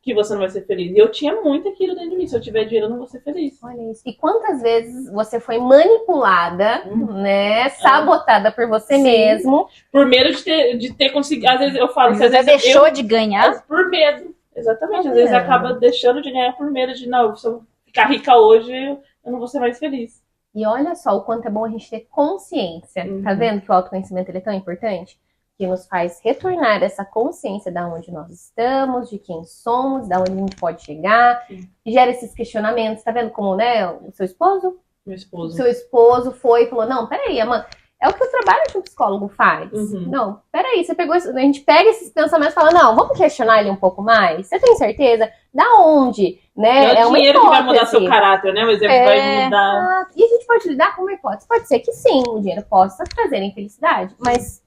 que você não vai ser feliz. E eu tinha muito aquilo dentro de mim. Se eu tiver dinheiro, eu não vou ser feliz. Olha isso. E quantas vezes você foi manipulada, né? Sabotada por você mesmo. Por medo de ter conseguido. Às vezes eu falo que às Você vezes deixou de ganhar? Por medo. Exatamente. Às vezes acaba deixando de ganhar por medo de, não, se eu ficar rica hoje, eu não vou ser mais feliz. E olha só o quanto é bom a gente ter consciência. Tá vendo que o autoconhecimento ele é tão importante? Que nos faz retornar essa consciência de onde nós estamos, de quem somos, de onde a gente pode chegar. E gera esses questionamentos. Tá vendo como, né, o seu esposo? Meu esposo. Seu esposo foi e falou, não, peraí, Amanda, é o que o trabalho que o psicólogo faz. Não, peraí, você pegou isso, a gente pega esses pensamentos e fala, não, vamos questionar ele um pouco mais? Você tem certeza? Da onde? Né? É o dinheiro que vai mudar seu caráter, né? Mas vai mudar... E a gente pode lidar com uma hipótese. Pode ser que sim, o dinheiro possa trazer infelicidade, mas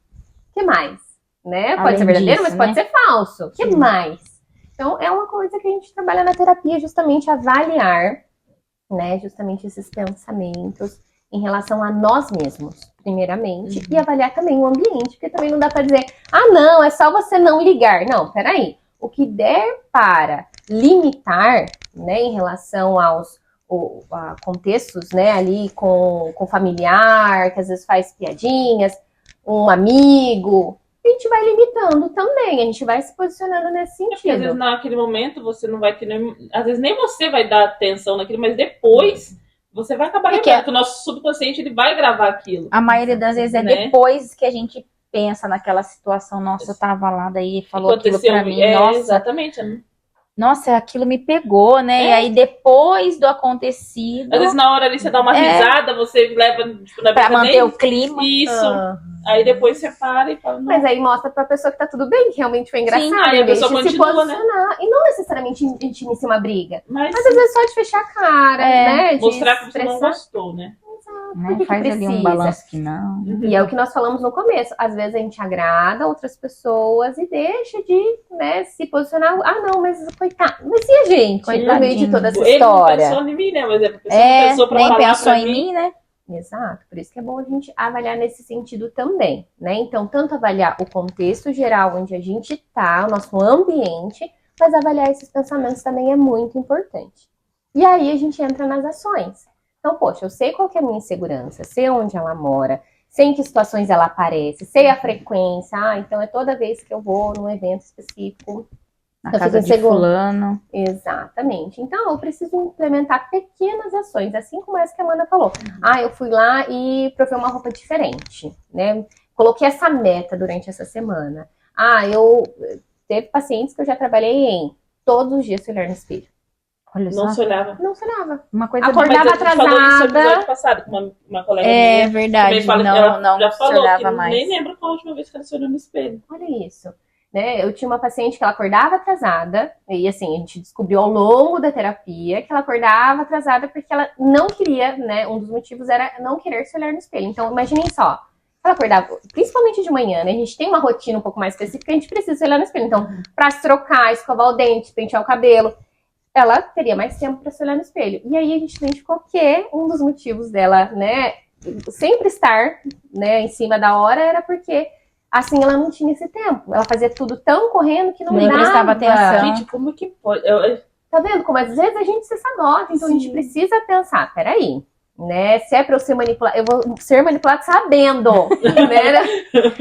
o que mais? Né? Pode ser verdadeiro, mas pode ser falso. O que mais? Então, é uma coisa que a gente trabalha na terapia, justamente avaliar, né? Justamente esses pensamentos em relação a nós mesmos, primeiramente, e avaliar também o ambiente, porque também não dá para dizer, não, é só você não ligar. Não, peraí. O que der para limitar, né, em relação aos a contextos, né, ali com familiar, que às vezes faz piadinhas, um amigo, a gente vai limitando também, a gente vai se posicionando nesse sentido. Porque às vezes naquele momento você não vai ter, às vezes nem você vai dar atenção naquilo, mas depois você vai acabar lembrando, porque o nosso subconsciente ele vai gravar aquilo. A maioria das vezes é depois que a gente pensa naquela situação, nossa, eu tava lá, daí falou aquilo pra mim, nossa. Exatamente. Nossa, aquilo me pegou, né? E aí depois do acontecido... Às vezes na hora ali você dá uma risada, você leva... Tipo, pra manter o clima. Isso. Aí depois você para e fala... Não. Mas aí mostra pra pessoa que tá tudo bem, que realmente foi engraçado. Sim, aí a pessoa continua, se posicionar. Né? E não necessariamente a gente inicia uma briga. Mas às vezes só de fechar a cara, né? Mostrar que você não gostou, né? Não faz ali um balanço que não. E é o que nós falamos no começo. Às vezes a gente agrada outras pessoas e deixa de, né, se posicionar. Não, mas coitado. Mas e a gente? No meio de toda essa história? Ele não pensou em mim, né? Mas a pessoa não pensou pra nem falar pensou pra em mim, né? Exato. Por isso que é bom a gente avaliar nesse sentido também, né? Então, tanto avaliar o contexto geral onde a gente tá, o nosso ambiente, mas avaliar esses pensamentos também é muito importante. E aí a gente entra nas ações. Então, poxa, eu sei qual que é a minha insegurança, sei onde ela mora, sei em que situações ela aparece, sei a frequência. Então é toda vez que eu vou num evento específico. Na casa de fulano. Exatamente. Então, eu preciso implementar pequenas ações, assim como essa que a Amanda falou. Eu fui lá e provei uma roupa diferente, né? Coloquei essa meta durante essa semana. Teve pacientes que eu já trabalhei em todos os dias se olhar no espelho. Olha só. Não se olhava. Não se olhava. Uma coisa acordava atrasada. Falou isso no episódio passado com uma colega minha. É verdade. Não já falou se olhava que mais. Nem lembro qual a última vez que ela se olhou no espelho. Olha isso. Né? Eu tinha uma paciente que ela acordava atrasada, e assim, a gente descobriu ao longo da terapia que ela acordava atrasada porque ela não queria, né? Um dos motivos era não querer se olhar no espelho. Então, imaginem só. Ela acordava, principalmente de manhã, né? A gente tem uma rotina um pouco mais específica, a gente precisa se olhar no espelho. Então, pra se trocar, escovar o dente, pentear o cabelo, ela teria mais tempo para se olhar no espelho. E aí a gente identificou que um dos motivos dela, né, sempre estar, né, em cima da hora era porque Assim, ela não tinha esse tempo. Ela fazia tudo tão correndo que não Nem dava. prestava atenção. Gente, como que pode? Tá vendo como às vezes a gente se sabota, então a gente precisa pensar, peraí, né? Se é pra eu ser manipulada, eu vou ser manipulada sabendo, né?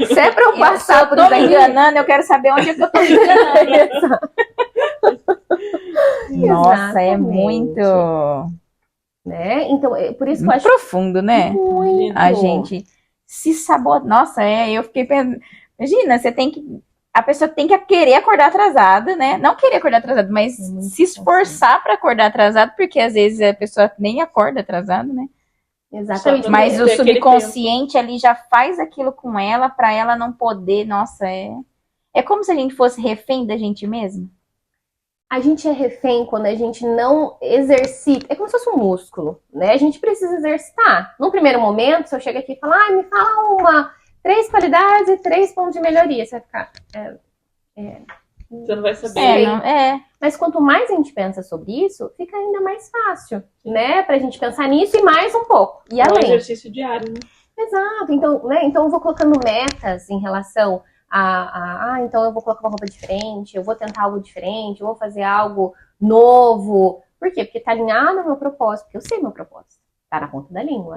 Se é pra eu passar por tô isso me aqui, enganando, eu quero saber onde é que eu tô me enganando. Nossa, é Exatamente. muito, né? Então, por isso que eu muito acho profundo, né? muito. A gente se sabota. Nossa, eu fiquei pensando. Imagina, a pessoa tem que querer acordar atrasada, né? Não querer acordar atrasada, mas se esforçar para acordar atrasado, porque às vezes a pessoa nem acorda atrasada, né? Exatamente. Mas o ter aquele subconsciente ali já faz aquilo com ela para ela não poder. Nossa, é como se a gente fosse refém da gente mesma. A gente é refém quando a gente não exercita. É como se fosse um músculo, né? A gente precisa exercitar. Num primeiro momento, se eu chego aqui e falar, me fala 3 qualidades e 3 pontos de melhoria, você vai ficar. Você não vai saber. Mas quanto mais a gente pensa sobre isso, fica ainda mais fácil, né? Pra gente pensar nisso e mais um pouco. E É um além. exercício diário, né? Exato. Então, né? Então eu vou colocando metas em relação então eu vou colocar uma roupa diferente, eu vou tentar algo diferente, eu vou fazer algo novo. Por quê? Porque tá alinhado ao meu propósito, porque eu sei meu propósito. Tá na ponta da língua.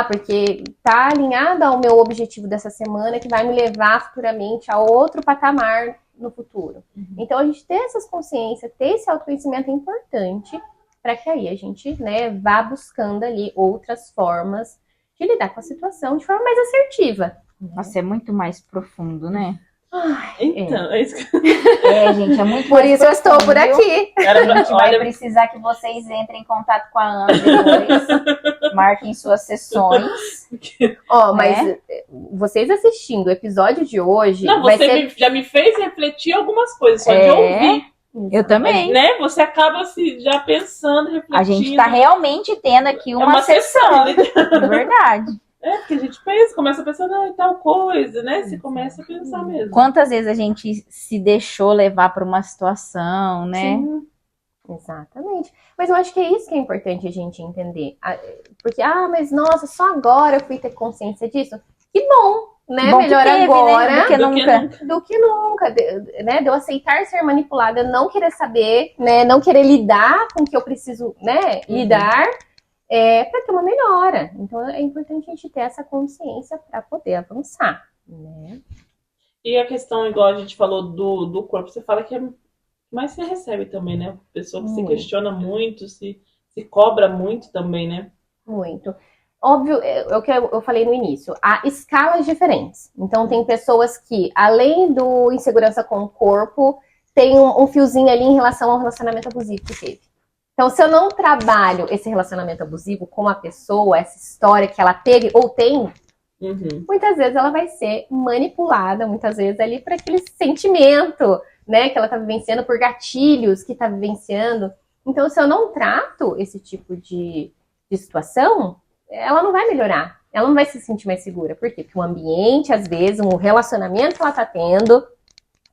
Porque tá alinhado ao meu objetivo dessa semana que vai me levar futuramente a outro patamar no futuro. Então a gente ter essas consciências, ter esse autoconhecimento é importante para que aí a gente, né, vá buscando ali outras formas de lidar com a situação de forma mais assertiva. Nossa, é muito mais profundo, né? Então, é isso que... gente, é muito Por mais isso eu estou profundo, por aqui. Era A pra... gente vai Olha, precisar que vocês entrem em contato com a Ana depois. Marquem suas sessões. Mas vocês assistindo o episódio de hoje... não, vai você ser... já me fez refletir algumas coisas, só de ouvir. Eu também. Né? Você acaba já pensando, refletindo. A gente tá realmente tendo aqui uma sessão. né? Verdade. Porque a gente pensa, começa a pensar, não, e tal coisa, né? Você começa a pensar mesmo. Quantas vezes a gente se deixou levar para uma situação, né? Sim. Exatamente. Mas eu acho que é isso que é importante a gente entender. Porque, mas nossa, só agora eu fui ter consciência disso. Que bom, né? Bom melhor teve, agora né? Do que nunca. Né? De eu aceitar ser manipulada, não querer saber, né? Não querer lidar com o que eu preciso, né? Lidar. Para ter uma melhora. Então é importante a gente ter essa consciência para poder avançar, né? E a questão, igual a gente falou do corpo, você fala que é mais você recebe também, né? Pessoa que se questiona muito, se cobra muito também, né? Muito. Óbvio, é o que eu falei no início, há escalas diferentes. Então tem pessoas que, além do insegurança com o corpo, tem um fiozinho ali em relação ao relacionamento abusivo que teve. Então, se eu não trabalho esse relacionamento abusivo com a pessoa, essa história que ela teve ou tem, muitas vezes ela vai ser manipulada, muitas vezes ali por aquele sentimento, né, que ela tá vivenciando, por gatilhos que tá vivenciando. Então, se eu não trato esse tipo de situação, ela não vai melhorar, ela não vai se sentir mais segura. Por quê? Porque o ambiente, às vezes, um relacionamento que ela tá tendo,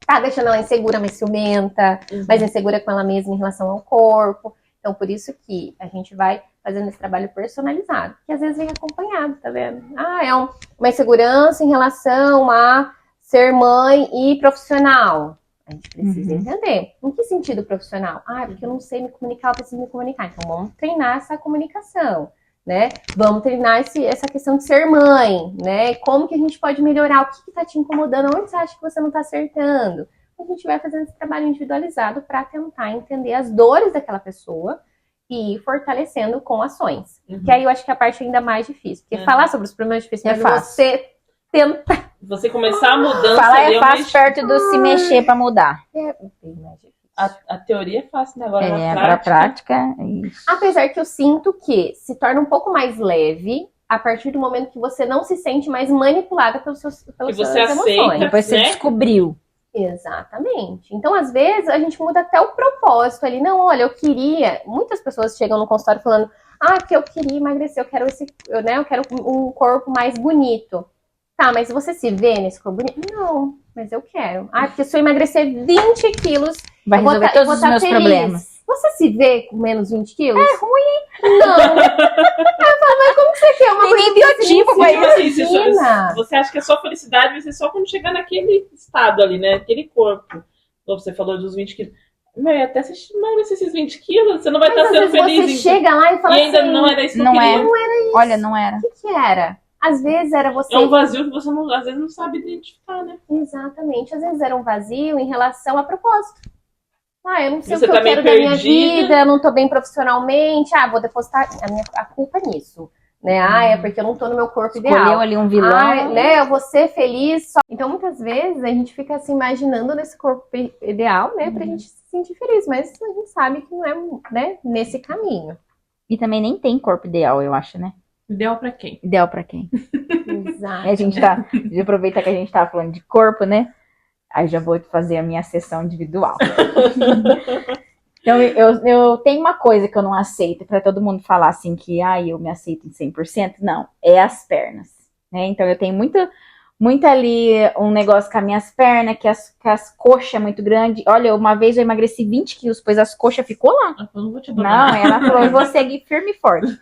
tá deixando ela insegura, mais ciumenta, mais insegura com ela mesma em relação ao corpo. Então, por isso que a gente vai fazendo esse trabalho personalizado, que às vezes vem acompanhado, tá vendo? É uma insegurança em relação a ser mãe e profissional. A gente precisa entender. Em que sentido profissional? Porque eu não sei me comunicar, eu preciso me comunicar. Então, vamos treinar essa comunicação, né? Vamos treinar essa questão de ser mãe, né? Como que a gente pode melhorar? O que tá te incomodando? Onde você acha que você não tá acertando? A gente vai fazendo esse trabalho individualizado para tentar entender as dores daquela pessoa e ir fortalecendo com ações. Que aí eu acho que é a parte ainda mais difícil. Porque falar sobre os problemas é difícil, mas você tentar... Você começar a mudança... Falar é fácil perto do se mexer para mudar. É bem mais difícil. A teoria é fácil, né? Agora na prática... Apesar que eu sinto que se torna um pouco mais leve a partir do momento que você não se sente mais manipulada pelas suas emoções. Depois você descobriu. Exatamente. Então, às vezes, a gente muda até o propósito ali. Não, olha, eu queria... Muitas pessoas chegam no consultório falando porque eu queria emagrecer, eu quero um corpo mais bonito. Tá, mas você se vê nesse corpo bonito? Não, mas eu quero. Porque se eu emagrecer 20 quilos... Vai resolver todos os meus problemas. Você se vê com menos 20 quilos? É ruim. Não. Eu falo, mas como que você quer? Uma Tem coisa nem biotipo assim, pra Tipo assim, imagina. você acha que a sua felicidade vai ser só quando chegar naquele estado ali, né? Aquele corpo. Como você falou dos 20 quilos. Meu, até você emagrecer esses 20 quilos, você não vai Mas estar às sendo vezes feliz. você chega lá e fala E ainda assim, não era isso que eu Não queria. é. Olha, não era. o que que era? Às vezes era você... É um vazio que você não, às vezes não sabe identificar, né? Exatamente. Às vezes era um vazio em relação a propósito. Eu não sei Você o que tá eu meio quero da minha perdida. vida, eu não tô bem profissionalmente. Vou depositar a culpa nisso. Né? É porque eu não tô no meu corpo Escolheu ideal. ali um vilão. Né? Eu vou ser feliz só. Então, muitas vezes, a gente fica se imaginando nesse corpo ideal, né? Pra gente se sentir feliz. Mas a gente sabe que não é, né, nesse caminho. E também nem tem corpo ideal, eu acho, né? Ideal pra quem? Ideal pra quem? Exato. A gente tá. Deixa eu aproveitar que a gente tá falando de corpo, né? Aí já vou fazer a minha sessão individual. Então, eu tenho uma coisa que eu não aceito, para todo mundo falar assim que eu me aceito em 100%. Não, é as pernas. Né? Então, eu tenho muito ali um negócio com as minhas pernas, que as coxas é muito grande. Olha, uma vez eu emagreci 20 quilos, pois as coxas ficou lá. Eu não vou te abandonar. Não, ela falou, eu vou seguir firme e forte.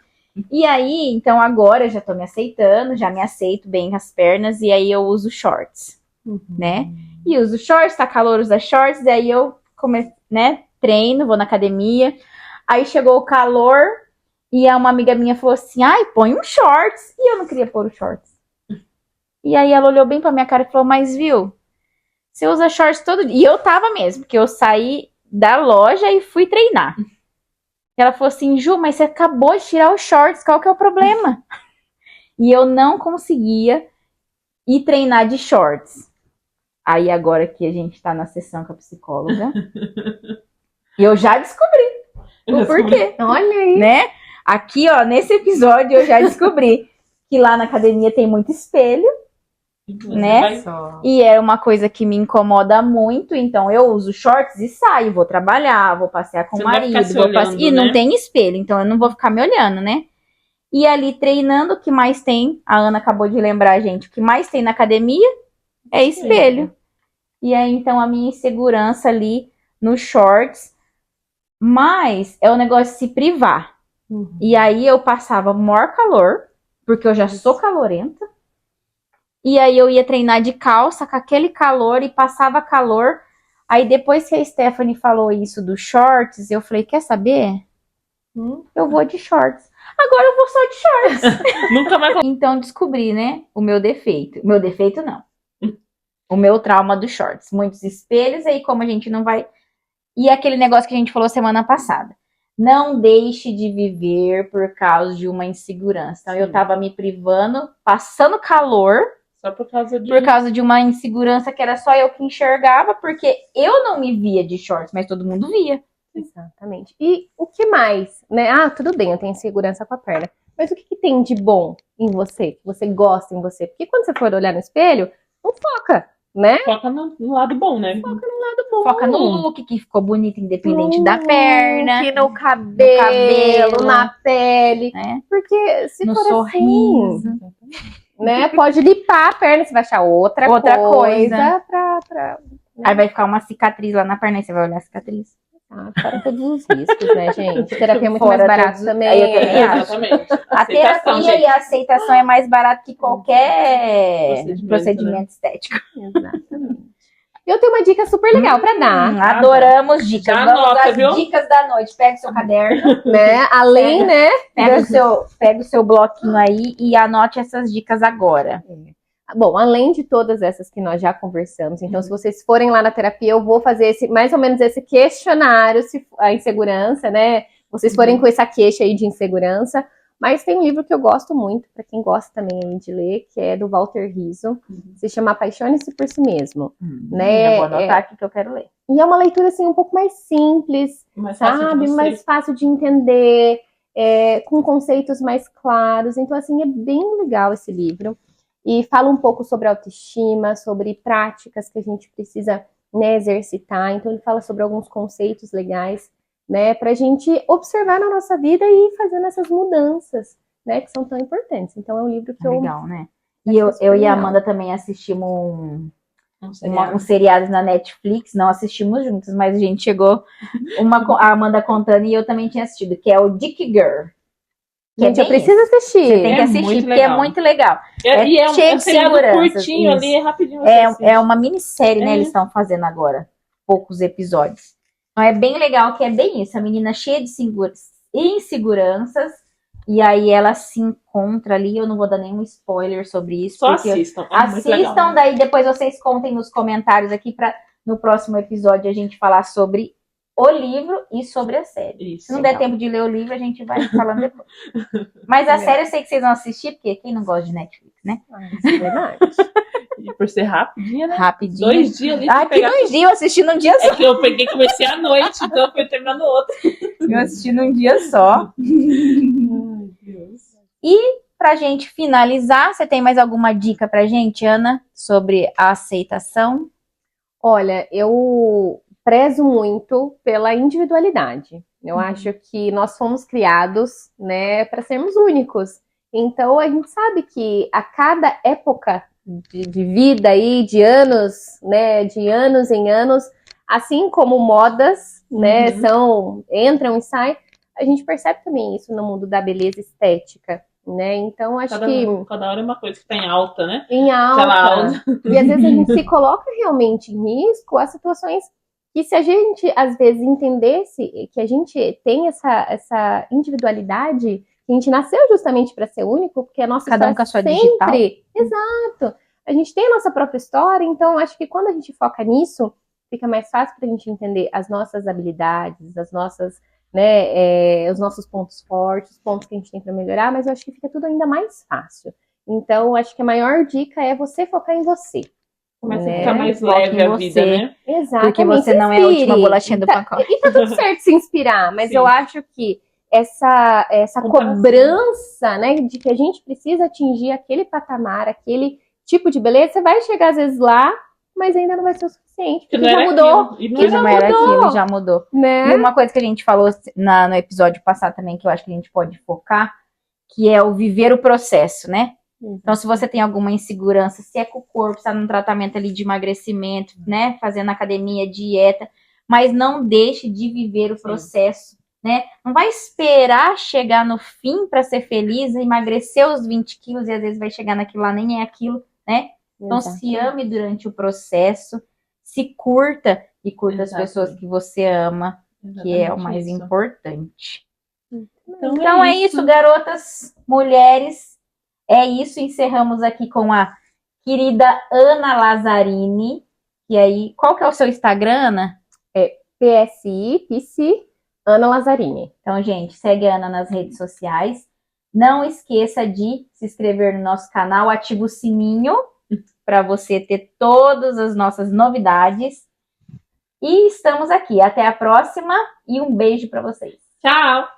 E aí, então agora eu já tô me aceitando, já me aceito bem as pernas, e aí eu uso shorts, né? E uso shorts, tá calor, usa shorts, daí eu treino, vou na academia. Aí chegou o calor, e uma amiga minha falou assim, põe um shorts. E eu não queria pôr o shorts. E aí ela olhou bem pra minha cara e falou, mas viu, você usa shorts todo dia. E eu tava mesmo, porque eu saí da loja e fui treinar. Ela falou assim, Ju, mas você acabou de tirar os shorts, qual que é o problema? E eu não conseguia ir treinar de shorts. Aí agora que a gente tá na sessão com a psicóloga, eu já descobri o porquê. Olha aí. Né? Aqui, ó, nesse episódio eu já descobri que lá na academia tem muito espelho, né? E é uma coisa que me incomoda muito, então eu uso shorts e saio, vou trabalhar, vou passear com o marido, e não tem espelho, então eu não vou ficar me olhando, né? E ali treinando, o que mais tem? A Ana acabou de lembrar a gente, o que mais tem na academia é espelho. E aí, então, a minha insegurança ali nos shorts, mas é o negócio de se privar. E aí eu passava maior calor, porque eu já sou calorenta. E aí eu ia treinar de calça com aquele calor e passava calor. Aí depois que a Stephanie falou isso dos shorts, eu falei, quer saber? Eu vou de shorts. Agora eu vou só de shorts. Nunca mais. Então descobri, né, o meu defeito. Meu defeito não. O meu trauma dos shorts. Muitos espelhos, aí como a gente não vai... E aquele negócio que a gente falou semana passada. Não deixe de viver por causa de uma insegurança. Então eu tava me privando, passando calor... Só por causa de uma insegurança que era só eu que enxergava, porque eu não me via de shorts, mas todo mundo via. Exatamente. E o que mais, né? Tudo bem, eu tenho insegurança com a perna. Mas o que tem de bom em você, que você gosta em você? Porque quando você for olhar no espelho, não foca, né? Foca no lado bom, né? Foca no lado bom. Foca no look, que ficou bonito, independente da perna. No cabelo, na pele. Né? Porque se no for sorriso. assim, né? Pode limpar a perna, você vai achar outra coisa. Pra né? Aí vai ficar uma cicatriz lá na perna, aí você vai olhar a cicatriz. Fora todos os riscos, né, gente? Terapia é muito Fora mais barata também. Aí eu também acho. Exatamente. A terapia e a aceitação é mais barato que qualquer procedimento estético. Exatamente. Eu tenho uma dica super legal pra dar. Adoramos dicas. Já Vamos anota, às viu? dicas da noite. Pega o seu caderno, Né? Além, né? pega o seu bloquinho aí e anote essas dicas agora. Bom, além de todas essas que nós já conversamos, então se vocês forem lá na terapia, eu vou fazer mais ou menos esse questionário, se a insegurança, né? Vocês forem com essa queixa aí de insegurança. Mas tem um livro que eu gosto muito, para quem gosta também aí de ler, que é do Walter Rizzo, se chama Apaixone-se por si mesmo. Né? Eu vou anotar aqui que eu quero ler. E é uma leitura assim um pouco mais simples, sabe? Mais fácil de entender, com conceitos mais claros. Então, assim, é bem legal esse livro. E fala um pouco sobre autoestima, sobre práticas que a gente precisa, né, exercitar. Então, ele fala sobre alguns conceitos legais, né, pra gente observar na nossa vida e ir fazendo essas mudanças, né, que são tão importantes. Então, é um livro que legal, né? E eu e a Amanda também assistimos um seriado na Netflix, não assistimos juntos, mas a gente chegou, a Amanda contando e eu também tinha assistido, que é o Dick Girl. Gente, eu preciso assistir. Você tem que assistir, porque é muito legal. E é cheio um de seriado seguranças, curtinho isso. ali, é rapidinho. É uma minissérie, né? Eles estão fazendo agora. Poucos episódios. Então é bem legal, que é bem isso. A menina cheia de inseguranças. E aí ela se encontra ali. Eu não vou dar nenhum spoiler sobre isso. Só assistam. Assistam, daí depois vocês contem nos comentários aqui para no próximo episódio a gente falar sobre o livro e sobre a série. Isso. Se não der tempo de ler o livro, a gente vai falando depois. Mas a série eu sei que vocês vão assistir, porque quem não gosta de Netflix, né? Isso é verdade. E por ser rapidinho, né? Rapidinho. 2 dias ali. Que 2 dias? Eu assisti num dia só. É que eu comecei à noite, então eu fui terminar no outro. Eu assisti num dia só. Ai, Deus. E pra gente finalizar, você tem mais alguma dica pra gente, Ana, sobre a aceitação? Olha, eu prezo muito pela individualidade. Eu acho que nós fomos criados, né, para sermos únicos. Então a gente sabe que a cada época de vida aí, de anos, né, de anos em anos, assim como modas, né, entram e saem, a gente percebe também isso no mundo da beleza estética, né? Então acho que cada hora é uma coisa que tá em alta, né? em alta. E às vezes a gente se coloca realmente em risco a situações que, se a gente às vezes entendesse que a gente tem essa individualidade, que a gente nasceu justamente para ser único, porque a nossa Cada um com a sua digital. Exato. A gente tem a nossa própria história, então acho que quando a gente foca nisso, fica mais fácil para a gente entender as nossas habilidades, as nossas, né, os nossos pontos fortes, os pontos que a gente tem para melhorar, mas eu acho que fica tudo ainda mais fácil. Então, acho que a maior dica é você focar em você. Começa né? a ficar mais leve a vida, né? Exatamente. Porque você não é a última bolachinha do pacote. E tá tudo certo se inspirar, mas Sim. eu acho que essa cobrança, né, de que a gente precisa atingir aquele patamar, aquele tipo de beleza, você vai chegar às vezes lá, mas ainda não vai ser o suficiente, porque já mudou. Que não era aquilo, já mudou. Né? E uma coisa que a gente falou no episódio passado também, que eu acho que a gente pode focar, que é o viver o processo, né? Então, se você tem alguma insegurança, se é com o corpo, está num tratamento ali de emagrecimento, né? Fazendo academia, dieta, mas não deixe de viver o processo, né? Não vai esperar chegar no fim para ser feliz, emagrecer os 20 quilos e às vezes vai chegar naquilo lá, nem é aquilo, né? Então, se ame durante o processo, se curta e curta as pessoas que você ama, que é o mais importante. Então é isso, garotas, mulheres. É isso, encerramos aqui com a querida Ana Lazzarini. E aí, qual que é o seu Instagram, Ana? É PSI Ana Lazzarini. Então, gente, segue a Ana nas redes sociais. Não esqueça de se inscrever no nosso canal, ativa o sininho para você ter todas as nossas novidades. E estamos aqui. Até a próxima e um beijo para vocês. Tchau!